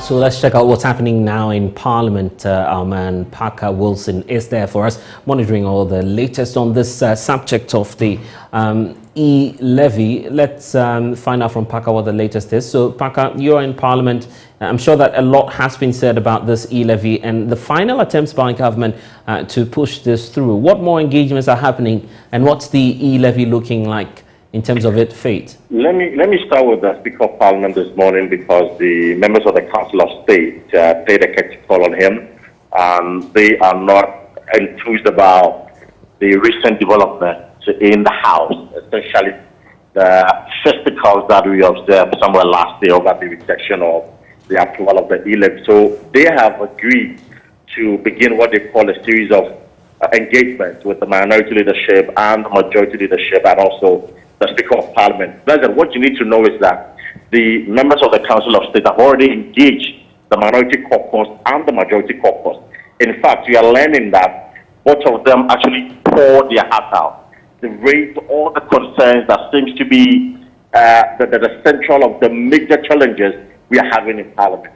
So let's check out what's happening now in Parliament. Our man Parker Wilson is there for us, monitoring all the latest on this subject of the E-levy. Let's find out from Parker what the latest is. So Parker, you're in Parliament. I'm sure that a lot has been said about this E-levy and the final attempts by government to push this through. What more engagements are happening, and what's the E-levy looking like in terms of its fate? Let me start with the Speaker of Parliament this morning, because the members of the Council of State played a catchy call on him. They are not enthused about the recent developments in the House, especially the festivals that we observed somewhere last day over the rejection of the approval of the E-levy. So they have agreed to begin what they call a series of engagements with the minority leadership and the majority leadership, and also the Speaker of Parliament. President, what you need to know is that the members of the Council of State have already engaged the minority caucus and the majority caucus. In fact, we are learning that both of them actually poured their heart out. They raised all the concerns that seems to be the central of the major challenges we are having in Parliament.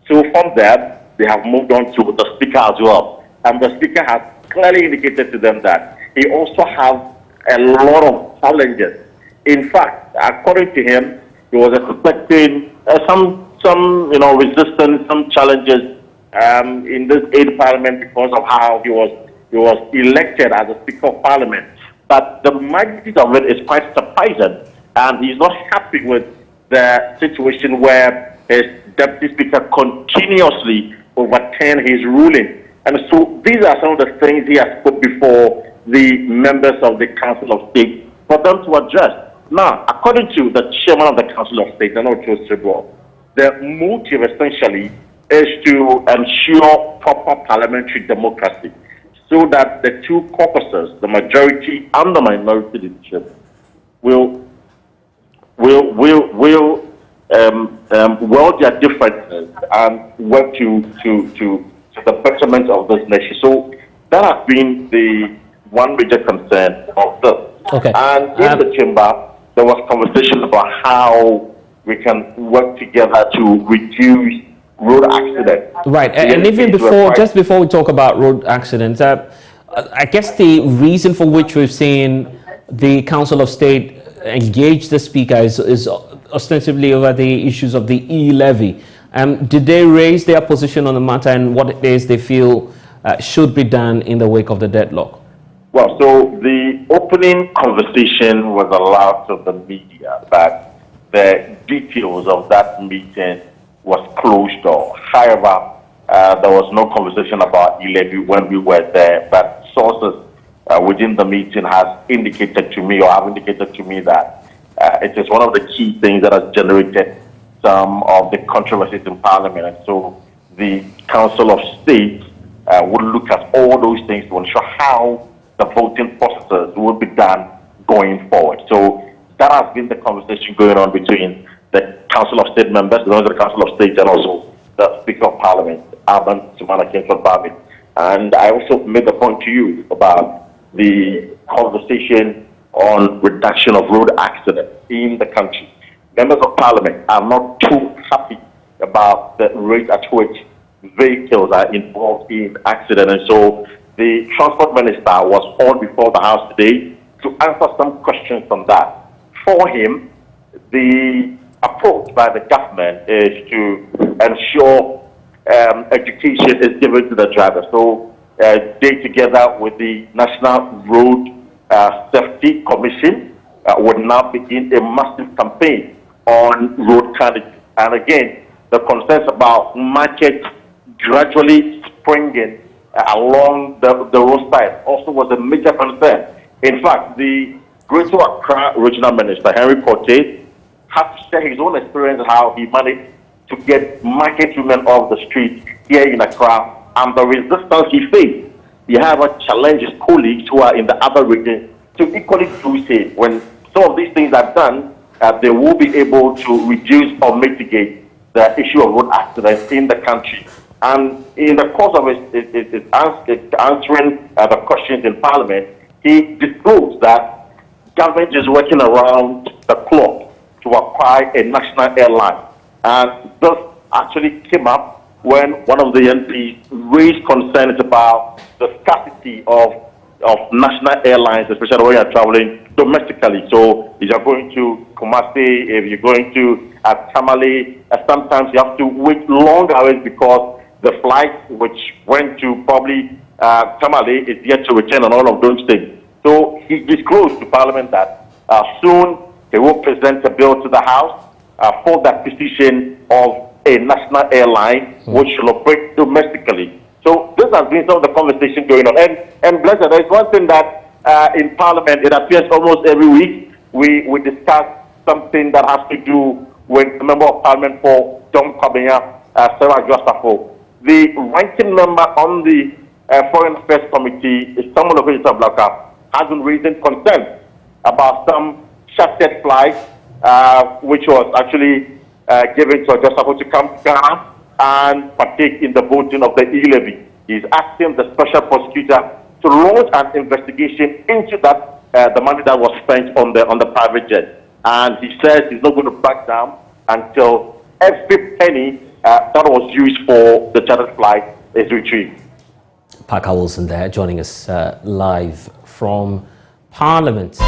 So from there, they have moved on to the Speaker as well. And the Speaker has clearly indicated to them that he also has a lot of challenges. In fact, according to him, he was expecting some resistance, some challenges in this eighth Parliament because of how he was elected as a Speaker of Parliament. But the magnitude of it is quite surprising, and he's not happy with the situation where his Deputy Speaker continuously overturned his ruling. And so these are some of the things he has put before the members of the Council of State for them to address. Now, according to the chairman of the Council of State, the motive essentially is to ensure proper parliamentary democracy, so that the two caucuses, the majority and the minority leadership, will weld their differences and work to the betterment of this nation. So that has been the one major concern of this. Okay. And in the chamber, there was conversation about how we can work together to reduce road accidents. Right, and even before, just before we talk about road accidents, I guess the reason for which we've seen the Council of State engage the Speaker is ostensibly over the issues of the E-levy. Did they raise their position on the matter and what it is they feel should be done in the wake of the deadlock? Well, so the opening conversation was allowed to the media, but the details of that meeting was closed door. However, there was no conversation about E-levy when we were there, but sources within the meeting has indicated to me, or have indicated to me, that it is one of the key things that has generated some of the controversies in Parliament. And so the Council of State would look at all those things to ensure how the voting processes will be done going forward. So that has been the conversation going on between the Council of State members, the members of the Council of State, and also the Speaker of Parliament, Alban Sumana Kingsford Barbie. And I also made the point to you about the conversation on reduction of road accidents in the country. Members of Parliament are not too happy about the rate at which vehicles are involved in accidents. And so the Transport Minister was called before the House today to answer some questions on that. For him, the approach by the government is to ensure education is given to the driver. So they, together with the National Road Safety Commission, will now begin a massive campaign on road carnage. And again, the concerns about markets gradually springing along the roadside also was a major concern. In fact, the Greater Accra Regional Minister, Henry Porte, had to share his own experience how he managed to get market women off the street here in Accra, and the resistance he faced. He had to challenge his colleagues who are in the other regions to equally do same. When some of these things are done, they will be able to reduce or mitigate the issue of road accidents in the country. And in the course of answering the questions in Parliament, he disclosed that government is working around the clock to acquire a national airline. And this actually came up when one of the MPs raised concerns about the scarcity of national airlines, especially when you're traveling domestically. So if you're going to Kumasi, if you're going to Tamale, sometimes you have to wait long hours because the flight which went to probably Tamale is yet to return on all of those things. So he disclosed to Parliament that soon he will present a bill to the House for the acquisition of a national airline which will operate domestically. So this has been some of the conversation going on. And blessed, there is one thing that in Parliament, it appears almost every week, we discuss something that has to do with the Member of Parliament for Dom Kwabena, Sarah Josafo. The ranking member on the Foreign Affairs Committee is someone of Blaka, has been raising concerns about some chartered flights, which was actually given to Josafo to come to Ghana and partake in the voting of the E-levy. He's asking the special prosecutor to launch an investigation into that the money that was spent on the private jet. And he says he's not going to back down until every penny that was used for the chartered flight is retrieved. Parker Wilson there, joining us live from Parliament.